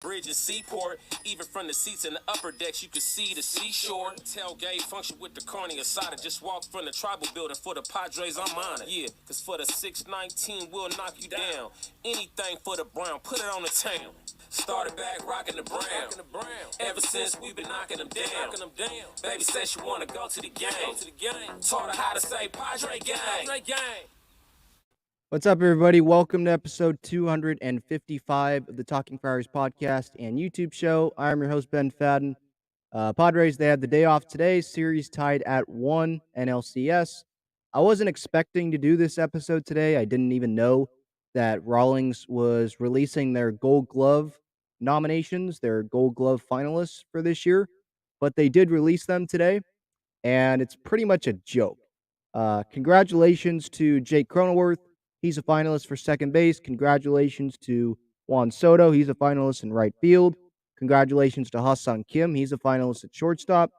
Bridge and seaport, even from the seats in the upper decks, you could see the seashore. Tailgate function with the carne asada. Just walk from the tribal building for the Padres, I'm on it. Yeah, cause for the 619, we'll knock you down. Anything for the Brown, put it on the town. Started back rocking the Brown. Ever since we've been knocking them down. Baby said she wanna go to the game. Taught her how to say Padre gang. What's up, everybody? Welcome to episode 255 of the Talking Friars podcast and YouTube show. I'm your host, Ben Fadden. Padres, they had the day off today. Series tied at 1 NLCS. I wasn't expecting to do this episode today. I didn't even know that Rawlings was releasing their Gold Glove nominations, their Gold Glove finalists for this year. But they did release them today, and it's pretty much a joke. Congratulations to Jake Cronenworth. He's a finalist for second base. Congratulations to Juan Soto. He's a finalist in right field. Congratulations to Ha-Seong Kim. He's a finalist at shortstop.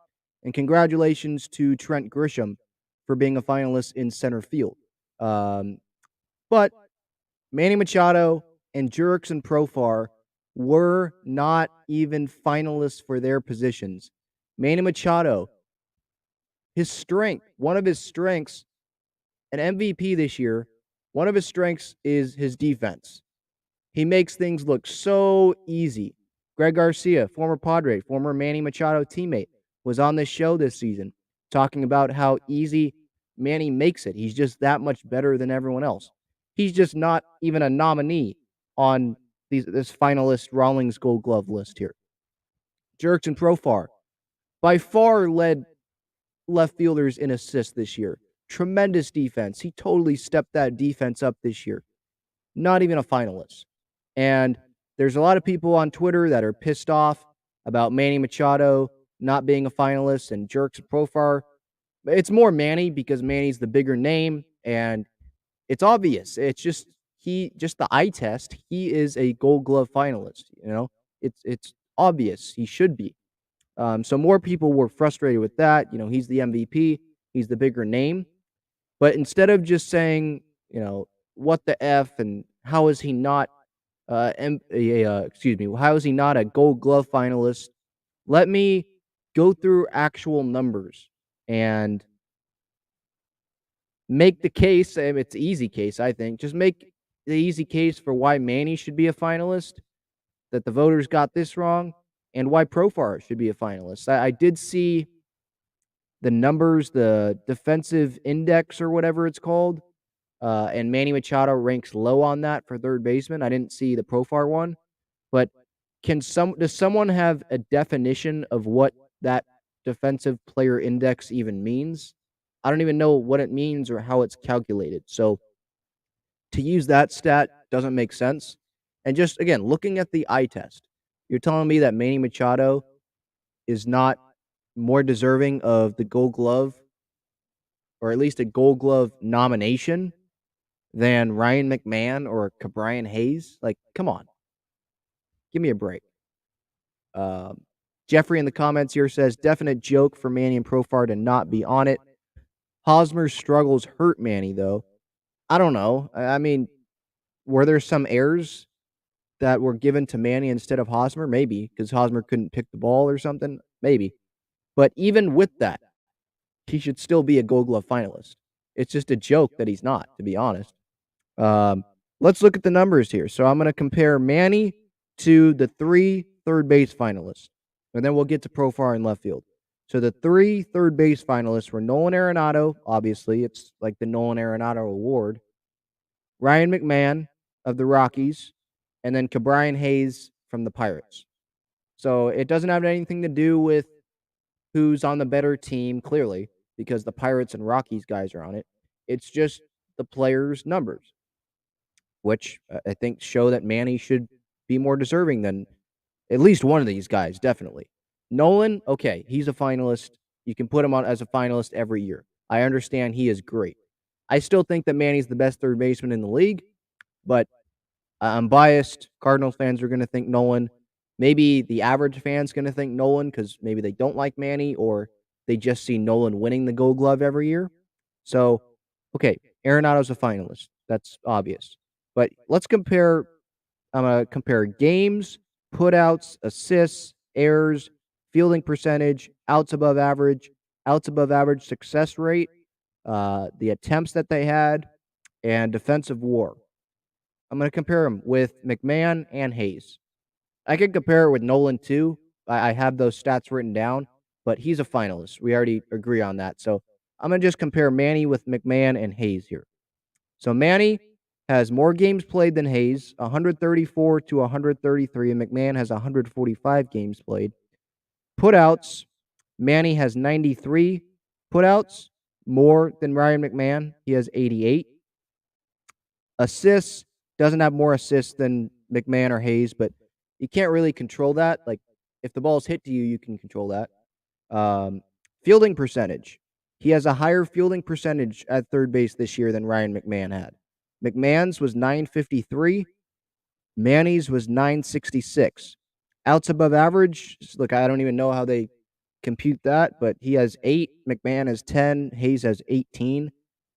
And congratulations to Trent Grisham for being a finalist in center field. But Manny Machado and Jurickson Profar were not even finalists for their positions. Manny Machado, one of his strengths, an MVP this year, one of his strengths is his defense. He makes things look so easy. Greg Garcia, former Padre, former Manny Machado teammate, was on this show this season talking about how easy Manny makes it. He's just that much better than everyone else. He's just not even a nominee on this finalist Rawlings Gold Glove list here. Jurickson Profar by far led left fielders in assists this year. Tremendous defense. He totally stepped that defense up this year. Not even a finalist. And there's a lot of people on Twitter that are pissed off about Manny Machado not being a finalist and Jurickson Profar. It's more Manny because Manny's the bigger name, and it's obvious. It's just the eye test. He is a Gold Glove finalist. It's obvious he should be. So more people were frustrated with that. He's the MVP. He's the bigger name. But instead of just saying, what the F and how is he not how is he not a Gold Glove finalist? Let me go through actual numbers and make the case. It's an easy case, I think. Just make the easy case for why Manny should be a finalist, that the voters got this wrong, and why Profar should be a finalist. I did see the numbers, the defensive index or whatever it's called, and Manny Machado ranks low on that for third baseman. I didn't see the Profar one, but does someone have a definition of what that defensive player index even means? I don't even know what it means or how it's calculated. So to use that stat doesn't make sense. And just, again, looking at the eye test, you're telling me that Manny Machado is not more deserving of the Gold Glove, or at least a Gold Glove nomination, than Ryan McMahon or Ke'Bryan Hayes? Like, come on. Give me a break. Jeffrey in the comments here says, definite joke for Manny and Profar to not be on it. Hosmer's struggles hurt Manny, though. I don't know. I mean, were there some errors that were given to Manny instead of Hosmer? Maybe, because Hosmer couldn't pick the ball or something. Maybe. But even with that, he should still be a Gold Glove finalist. It's just a joke that he's not, to be honest. Let's look at the numbers here. So I'm going to compare Manny to the 3 third base finalists, and then we'll get to Profar in left field. So the 3 third base finalists were Nolan Arenado. Obviously, it's like the Nolan Arenado Award. Ryan McMahon of the Rockies, and then Ke'Bryan Hayes from the Pirates. So it doesn't have anything to do with who's on the better team, clearly, because the Pirates and Rockies guys are on it. It's just the players' numbers, which I think show that Manny should be more deserving than at least one of these guys, definitely. Nolan, okay, he's a finalist. You can put him on as a finalist every year. I understand he is great. I still think that Manny's the best third baseman in the league, but I'm biased. Cardinals fans are going to think Nolan. Maybe the average fan's going to think Nolan because maybe they don't like Manny, or they just see Nolan winning the Gold Glove every year. So, okay, Arenado's a finalist. That's obvious. But let's compare. I'm going to compare games putouts, assists, errors, fielding percentage, outs above average success rate, the attempts that they had, and defensive WAR. I'm going to compare them with McMahon and Hayes. I could compare it with Nolan too. I have those stats written down, but he's a finalist. We already agree on that. So I'm going to just compare Manny with McMahon and Hayes here. So Manny has more games played than Hayes, 134 to 133, and McMahon has 145 games played. Putouts, Manny has 93 putouts, more than Ryan McMahon. He has 88. Assists, doesn't have more assists than McMahon or Hayes, but you can't really control that. Like, if the ball's hit to you, you can control that. Fielding percentage. He has a higher fielding percentage at third base this year than Ryan McMahon had. McMahon's was 953. Manny's was 966. Outs above average, look, I don't even know how they compute that, but he has 8. McMahon has 10. Hayes has 18.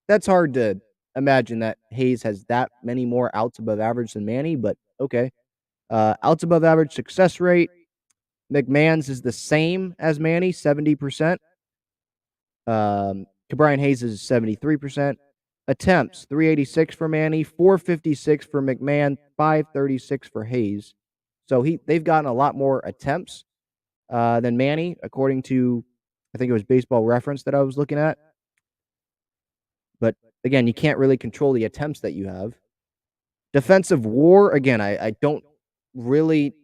That's hard to imagine that Hayes has that many more outs above average than Manny, but okay. Outs above average success rate. McMahon's is the same as Manny, 70%. Brian Hayes is 73%. Attempts, 386 for Manny, 456 for McMahon, 536 for Hayes. So they've gotten a lot more attempts than Manny, according to, I think it was Baseball Reference that I was looking at. But again, you can't really control the attempts that you have. Defensive WAR, again, I don't really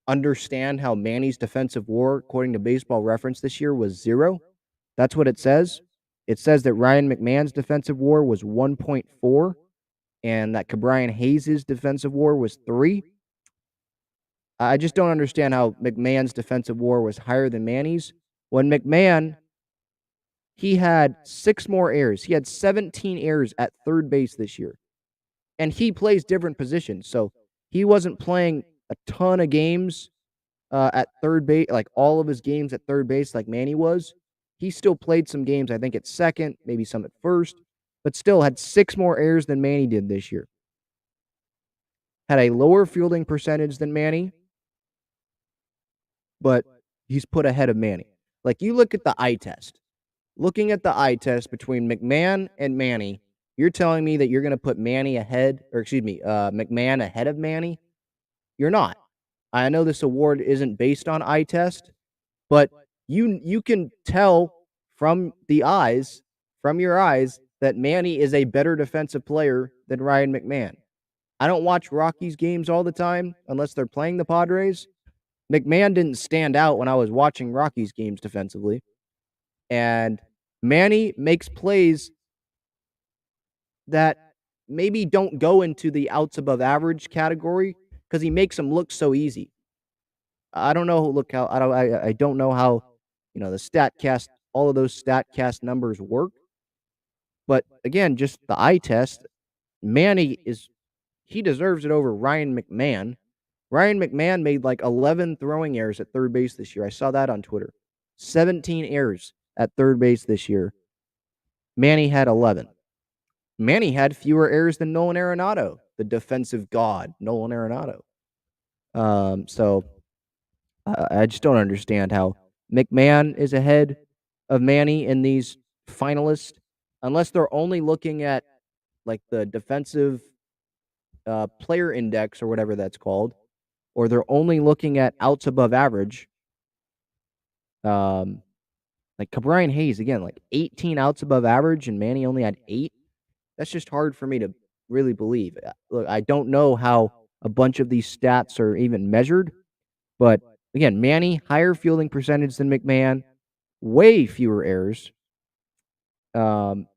understand how Manny's defensive WAR, according to Baseball Reference this year, was 0. That's what it says. It says that Ryan McMahon's defensive WAR was 1.4 and that Brian Hayes' defensive WAR was 3. I just don't understand how McMahon's defensive WAR was higher than Manny's. When McMahon, he had 6 more errors. He had 17 errors at third base this year. And he plays different positions. So he wasn't playing a ton of games at third base, like all of his games at third base like Manny was. He still played some games, I think, at second, maybe some at first, but still had 6 more errors than Manny did this year. Had a lower fielding percentage than Manny, but he's put ahead of Manny. Like, you look at the eye test. Looking at the eye test between McMahon and Manny, you're telling me that you're going to put McMahon ahead of Manny? You're not. I know this award isn't based on eye test, but you can tell from your eyes, that Manny is a better defensive player than Ryan McMahon. I don't watch Rockies games all the time unless they're playing the Padres. McMahon didn't stand out when I was watching Rockies games defensively. And Manny makes plays that maybe don't go into the outs above average category because he makes them look so easy. I don't know. I don't know how, the StatCast, all of those StatCast numbers work. But again, just the eye test, Manny he deserves it over Ryan McMahon. Ryan McMahon made like 11 throwing errors at third base this year. I saw that on Twitter. 17 errors at third base this year. Manny had 11. Manny had fewer errors than Nolan Arenado, the defensive god, Nolan Arenado. So I just don't understand how McMahon is ahead of Manny in these finalists, unless they're only looking at like the defensive player index or whatever that's called, or they're only looking at outs above average. Like Brian Hayes, again, like 18 outs above average, and Manny only had 8. That's just hard for me to really believe. Look, I don't know how a bunch of these stats are even measured, but again, Manny, higher fielding percentage than McMahon, way fewer errors. So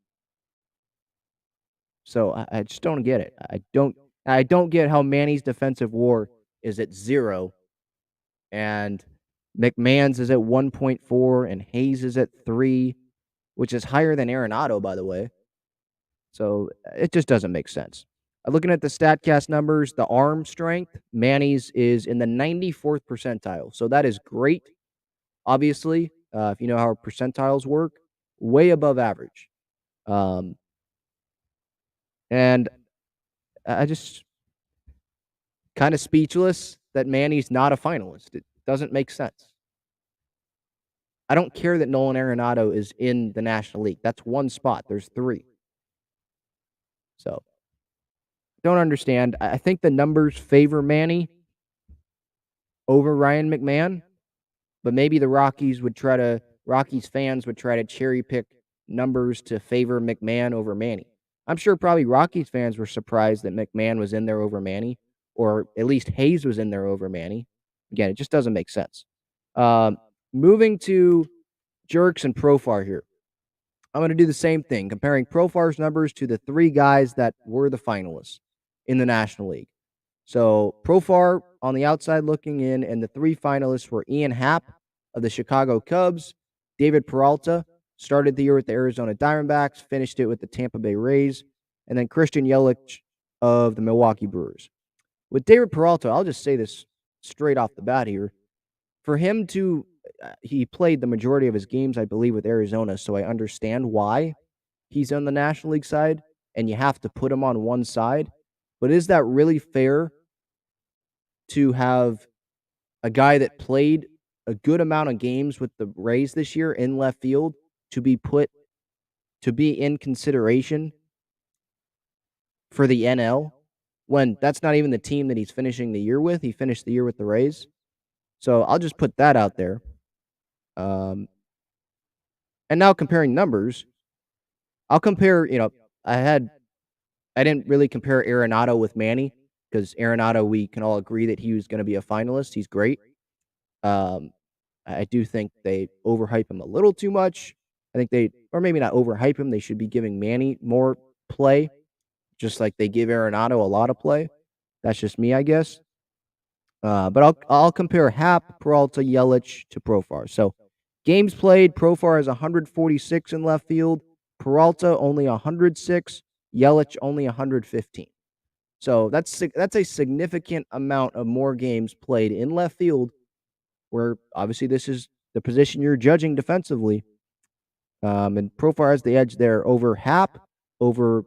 I just don't get it. I don't get how Manny's defensive WAR is at 0 and McMahon's is at 1.4 and Hayes is at 3, which is higher than Arenado, by the way. So it just doesn't make sense. Looking at the StatCast numbers, the arm strength, Manny's is in the 94th percentile. So that is great. Obviously, if you know how percentiles work, way above average. And I just kind of speechless that Manny's not a finalist. It doesn't make sense. I don't care that Nolan Arenado is in the National League. That's one spot. There's 3. So, don't understand. I think the numbers favor Manny over Ryan McMahon, but maybe the Rockies fans would try to cherry pick numbers to favor McMahon over Manny. I'm sure probably Rockies fans were surprised that McMahon was in there over Manny, or at least Hayes was in there over Manny. Again, it just doesn't make sense. Moving to Jurickson Profar here. I'm going to do the same thing, comparing Profar's numbers to the 3 guys that were the finalists in the National League. So Profar on the outside looking in, and the 3 finalists were Ian Happ of the Chicago Cubs, David Peralta, started the year with the Arizona Diamondbacks, finished it with the Tampa Bay Rays, and then Christian Yelich of the Milwaukee Brewers. With David Peralta, I'll just say this straight off the bat here. For him to he played the majority of his games, I believe, with Arizona, so I understand why he's on the National League side, and you have to put him on one side. But is that really fair to have a guy that played a good amount of games with the Rays this year in left field to be in consideration for the NL when that's not even the team that he's finishing the year with? He finished the year with the Rays. So I'll just put that out there. And now comparing numbers, I'll compare, I didn't really compare Arenado with Manny because Arenado, we can all agree that he was going to be a finalist. He's great. I do think they overhype him a little too much. I think or maybe not overhype him. They should be giving Manny more play, just like they give Arenado a lot of play. That's just me, I guess. But I'll compare Happ, Peralta, Yelich to Profar. So games played, Profar has 146 in left field, Peralta only 106, Yelich only 115. So that's a significant amount of more games played in left field, where obviously this is the position you're judging defensively. And Profar has the edge there over Happ, or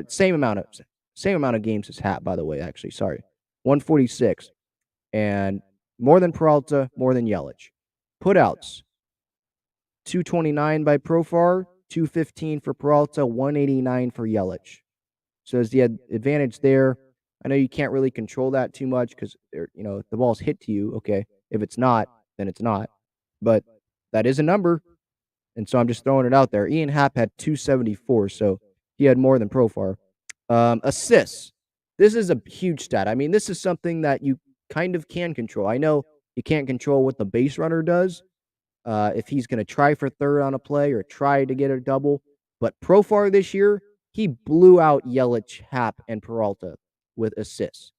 same amount of games as Happ, by the way, actually, sorry. 146. And more than Peralta, more than Yelich. Putouts, 229 by Profar, 215 for Peralta, 189 for Yelich. So there's the advantage there. I know you can't really control that too much because, if the ball's hit to you, okay. If it's not, then it's not. But that is a number, and so I'm just throwing it out there. Ian Happ had 274, so he had more than Profar. Assists. This is a huge stat. I mean, this is something that you kind of can control. I know you can't control what the base runner does, if he's going to try for third on a play or try to get a double. But Profar this year, he blew out Yelich, Happ, and Peralta with assists.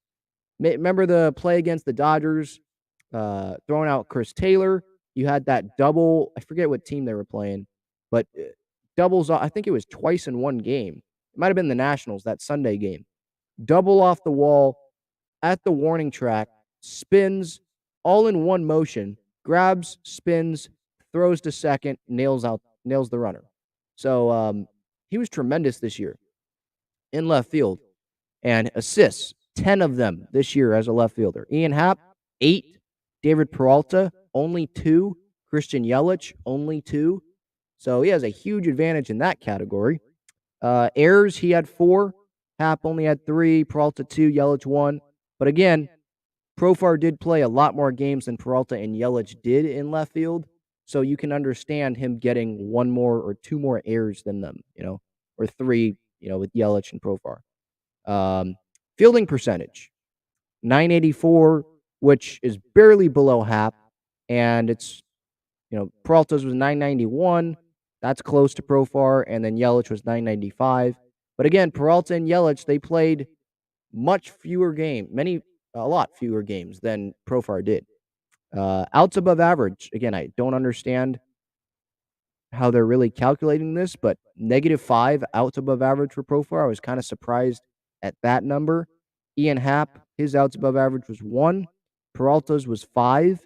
Remember the play against the Dodgers, throwing out Chris Taylor? You had that double. I forget what team they were playing, but doubles. I think it was twice in one game. It might have been the Nationals, that Sunday game. Double off the wall at the warning track, spins all in one motion, grabs, spins, throws to second, nails the runner. So he was tremendous this year in left field. And assists, 10 of them this year as a left fielder. Ian Happ, 8. David Peralta, only 2. Christian Yelich, only 2. So he has a huge advantage in that category. Errors, he had 4. Happ only had 3. Peralta 2. Yelich 1. But again, Profar did play a lot more games than Peralta and Yelich did in left field. So you can understand him getting 1 more or 2 more errors than them, or 3, with Yelich and Profar. Fielding percentage, 984, which is barely below Happ, and it's, Peralta's was 991. That's close to Profar, and then Yelich was 995. But again, Peralta and Yelich, they played much fewer games, a lot fewer games than Profar did. Outs above average, again, I don't understand how they're really calculating this, but -5 outs above average for Profar. I was kind of surprised at that number. Ian Happ, his outs above average was 1. Peralta's was 5.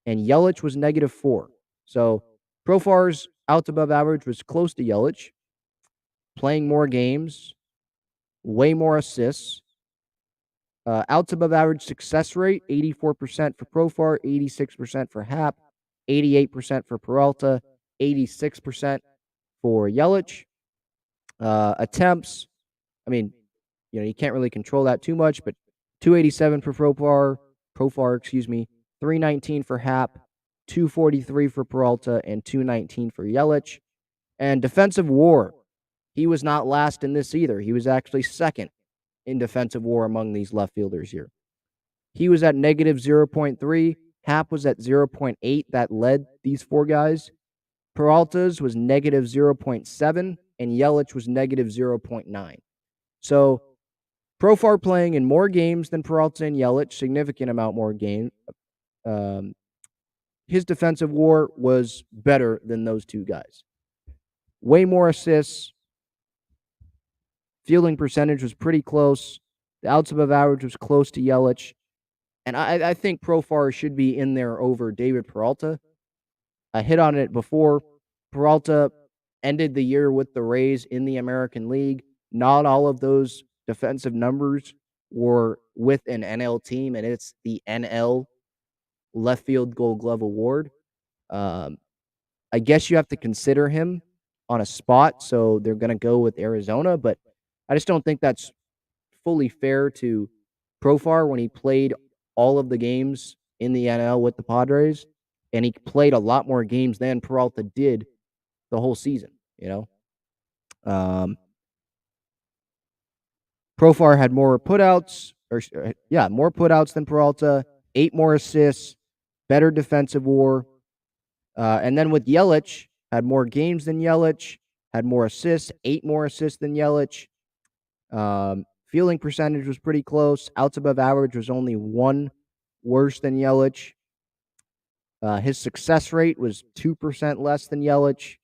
And Yelich was -4. So Profar's outs above average was close to Yelich, playing more games, way more assists. Outs above average success rate, 84% for Profar, 86% for Hap, 88% for Peralta, 86% for Yelich. Attempts, I mean, you can't really control that too much, but 287 for Profar, 319 for Hap, 243 for Peralta, and 219 for Yelich. And defensive WAR, he was not last in this either. He was actually second in defensive WAR among these left fielders here. He was at negative 0.3. Hap was at 0.8. That led these four guys. Peralta's was negative 0.7, and Yelich was negative 0.9. So Profar playing in more games than Peralta and Yelich, significant amount more games. His defensive WAR was better than those two guys. Way more assists. Fielding percentage was pretty close. The outs above average was close to Yelich. And I think Profar should be in there over David Peralta. I hit on it before. Peralta ended the year with the Rays in the American League. Not all of those defensive numbers were with an NL team, and it's the NL Left Field Gold Glove Award. I guess you have to consider him on a spot, so they're going to go with Arizona, but I just don't think that's fully fair to Profar when he played all of the games in the NL with the Padres, and he played a lot more games than Peralta did the whole season, Profar had more putouts, more putouts than Peralta, 8 more assists, better defensive WAR. And then with Yelich, had more games than Yelich, had more assists, 8 more assists than Yelich. Fielding percentage was pretty close. Outs above average was only 1 worse than Yelich. His success rate was 2% less than Yelich.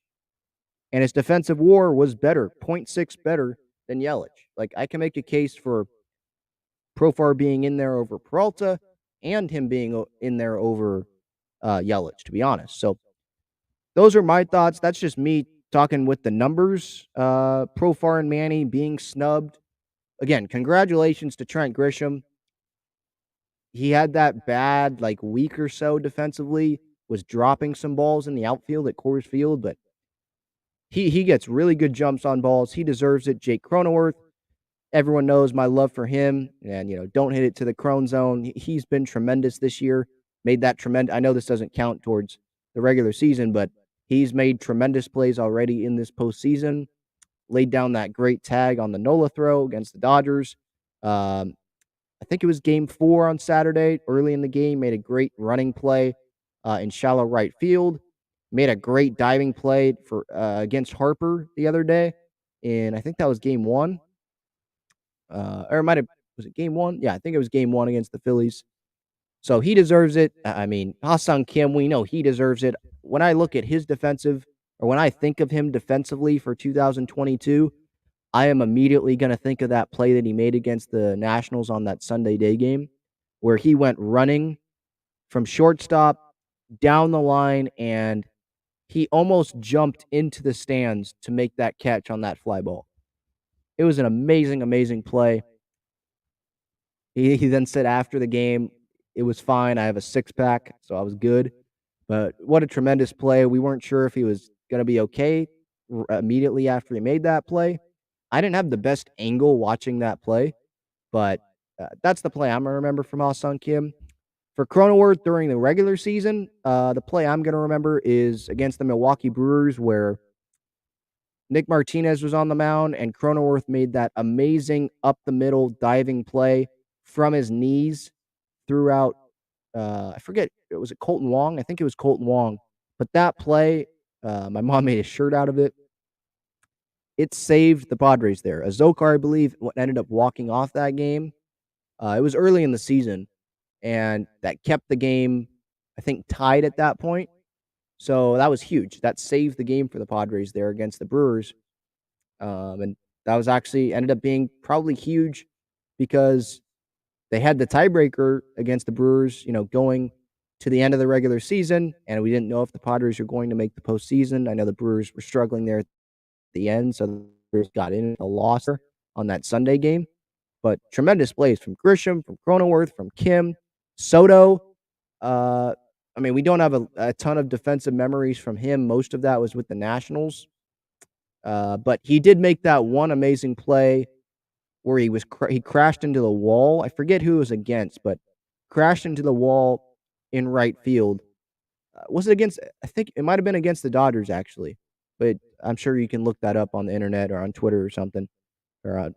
And his defensive WAR was better, 0.6 better than Yelich. Like, I can make a case for Profar being in there over Peralta and him being in there over Yelich, to be honest. So those are my thoughts. That's just me talking with the numbers. Profar and Manny being snubbed. Again, congratulations to Trent Grisham. He had that bad, week or so defensively, was dropping some balls in the outfield at Coors Field, but he gets really good jumps on balls. He deserves it. Jake Cronenworth, everyone knows my love for him, and, don't hit it to the Crone zone. He's been tremendous this year. Made that tremendous. I know this doesn't count towards the regular season, but he's made tremendous plays already in this postseason. Laid down that great tag on the Nola throw against the Dodgers. I think it was game 4 on Saturday. Early in the game, made a great running play in shallow right field. Made a great diving play for against Harper the other day. And I think that was game 1. Or it might have, was it game 1? Yeah, I think it was game 1 against the Phillies. So he deserves it. I mean, Ha-Seong Kim, we know he deserves it. When I look at his defensive, or when I think of him defensively for 2022, I am immediately going to think of that play that he made against the Nationals on that Sunday day game, where he went running from shortstop down the line, and he almost jumped into the stands to make that catch on that fly ball. It was an amazing, amazing play. He then said after the game, it was fine. I have a 6-pack, so I was good. But what a tremendous play. We weren't sure if he was going to be okay immediately after he made that play. I didn't have the best angle watching that play, but that's the play I'm going to remember from Ha-Seong Kim. For Cronenworth during the regular season, the play I'm going to remember is against the Milwaukee Brewers, where Nick Martinez was on the mound and Cronenworth made that amazing up-the-middle diving play from his knees throughout, I forget, was it Colton Wong? I think it was Colton Wong. But that play, my mom made a shirt out of it. It saved the Padres there. Azokar, I believe, ended up walking off that game. It was early in the season, and that kept the game, I think, tied at that point. So that was huge. That saved the game for the Padres there against the Brewers. And that was actually ended up being probably huge because they had the tiebreaker against the Brewers, going to the end of the regular season, and we didn't know if the Padres were going to make the postseason. I know the Brewers were struggling there at the end, so the Brewers got in a loss on that Sunday game. but tremendous plays from Grisham, from Cronenworth, from Kim, Soto. I mean, we don't have a ton of defensive memories from him. Most of that was with the Nationals. But he did make that one amazing play where he crashed into the wall. I forget who it was against, but crashed into the wall in right field. Was it against? I think it might have been against the Dodgers actually, but I'm sure you can look that up on the internet or on Twitter or something or on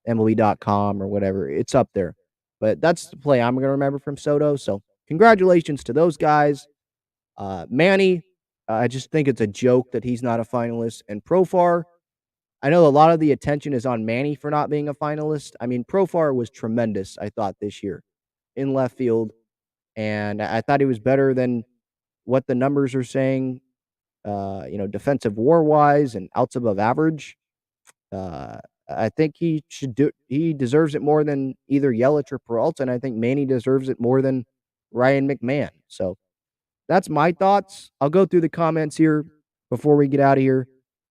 MLB.com or whatever. It's up there. But that's the play I'm going to remember from Soto. So congratulations to those guys. Manny, I just think it's a joke that he's not a finalist. And Profar, I know a lot of the attention is on Manny for not being a finalist. I mean, Profar was tremendous, I thought, this year in left field. And I thought he was better than what the numbers are saying, defensive war wise and outs above average. I think he deserves it more than either Yelich or Peralta, and I think Manny deserves it more than Ryan McMahon. So that's my thoughts. I'll go through the comments here before we get out of here.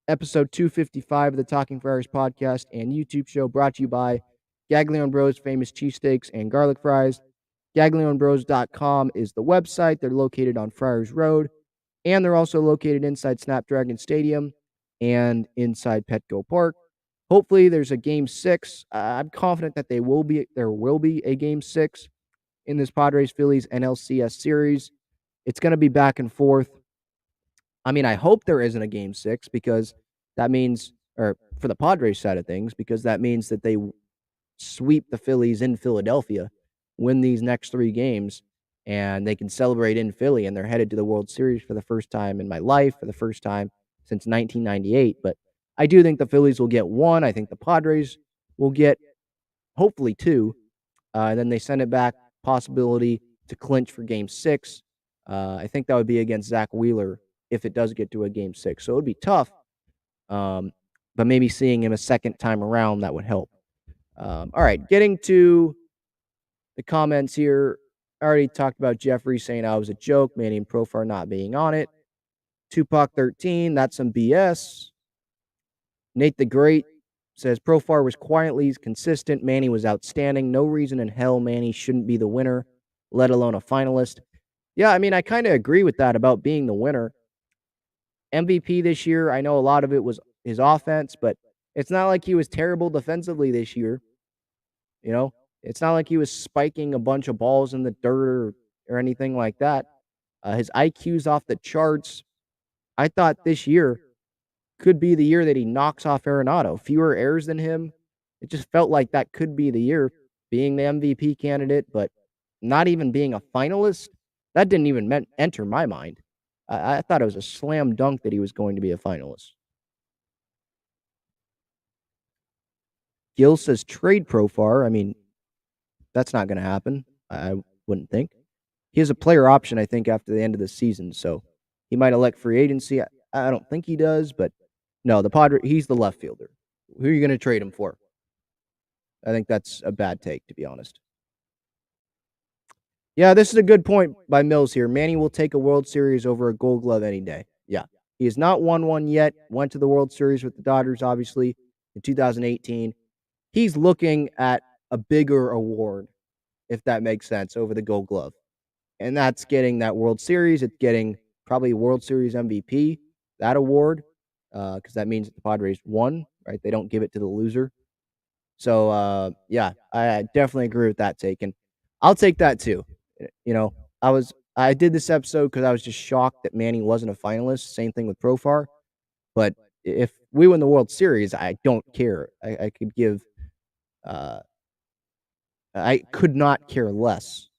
Episode 255 of the Talking Friars podcast and YouTube show brought to you by Gaglione Bros Famous Cheesesteaks and Garlic Fries. GaglioneBros.com is the website. They're located on Friars Road, and they're also located inside Snapdragon Stadium and inside Petco Park. Hopefully, there's a Game 6. I'm confident that there will be a Game 6 in this Padres-Phillies NLCS series. It's going to be back and forth. I mean, I hope there isn't a Game 6 because that means, or for the Padres side of things, because that means that they sweep the Phillies in Philadelphia, win these next 3 games, and they can celebrate in Philly, and they're headed to the World Series for the first time in my life, for the first time since 1998. But I do think the Phillies will get 1. I think the Padres will get, hopefully, 2. And then they send it back, possibility to clinch for Game 6. I think that would be against Zach Wheeler if it does get to a Game 6. So it would be tough, but maybe seeing him a second time around, that would help. All right, getting to the comments here. I already talked about Jeffrey saying I was a joke, Manny and Profar not being on it. Tupac13, that's some BS. Nate the Great says Profar was quietly consistent. Manny was outstanding. No reason in hell Manny shouldn't be the winner, let alone a finalist. Yeah, I mean, I kind of agree with that about being the winner. MVP this year, I know a lot of it was his offense, but it's not like he was terrible defensively this year. You know, it's not like he was spiking a bunch of balls in the dirt or anything like that. His IQ's off the charts. I thought this year could be the year that he knocks off Arenado. Fewer errors than him. It just felt like that could be the year, being the MVP candidate, but not even being a finalist. That didn't even enter my mind. I thought it was a slam dunk that he was going to be a finalist. Gil says trade Profar. I mean, that's not going to happen. I wouldn't think. He has a player option, I think, after the end of the season, so he might elect free agency. I don't think he does, but no, the Padre, he's the left fielder. Who are you going to trade him for? I think that's a bad take, to be honest. Yeah, this is a good point by Mills here. Manny will take a World Series over a Gold Glove any day. Yeah. He has not won one yet. Went to the World Series with the Dodgers, obviously, in 2018. He's looking at a bigger award, if that makes sense, over the Gold Glove. And that's getting that World Series. It's getting probably World Series MVP, that award, because that means that the Padres won, right? They don't give it to the loser. So, yeah, I definitely agree with that take. And I'll take that too. You know, I did this episode because I was just shocked that Manny wasn't a finalist. Same thing with Profar. But if we win the World Series, I don't care. I could give, I could not care less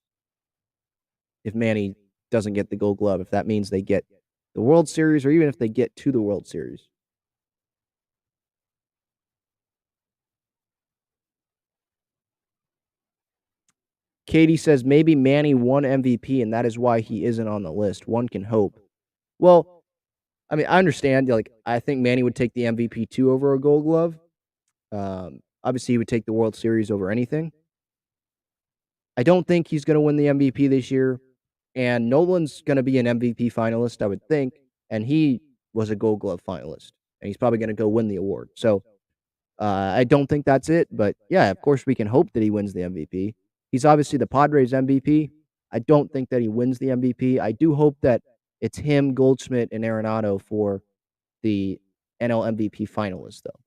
if Manny doesn't get the Gold Glove, if that means they get the World Series or even if they get to the World Series. Katie says maybe Manny won MVP and that is why he isn't on the list. One can hope. Well, I mean, I understand. Like, I think Manny would take the MVP too over a Gold Glove. Obviously, he would take the World Series over anything. I don't think he's going to win the MVP this year. And Nolan's going to be an MVP finalist, I would think. And he was a Gold Glove finalist. And he's probably going to go win the award. So, I don't think that's it, but yeah, of course we can hope that he wins the MVP. He's obviously the Padres MVP. I don't think that he wins the MVP. I do hope that it's him, Goldschmidt, and Arenado for the NL MVP finalists, though.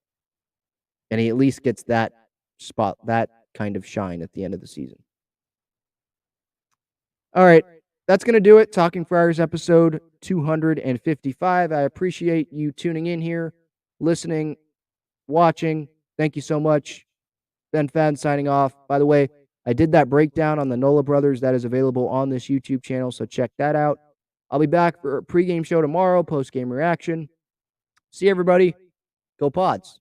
And he at least gets that spot, that kind of shine at the end of the season. All right. That's going to do it. Talking Friars episode 255. I appreciate you tuning in here, listening, watching. Thank you so much. Ben Fadden signing off. By the way, I did that breakdown on the Nola Brothers that is available on this YouTube channel, so check that out. I'll be back for a pregame show tomorrow, postgame reaction. See everybody. Go Pods.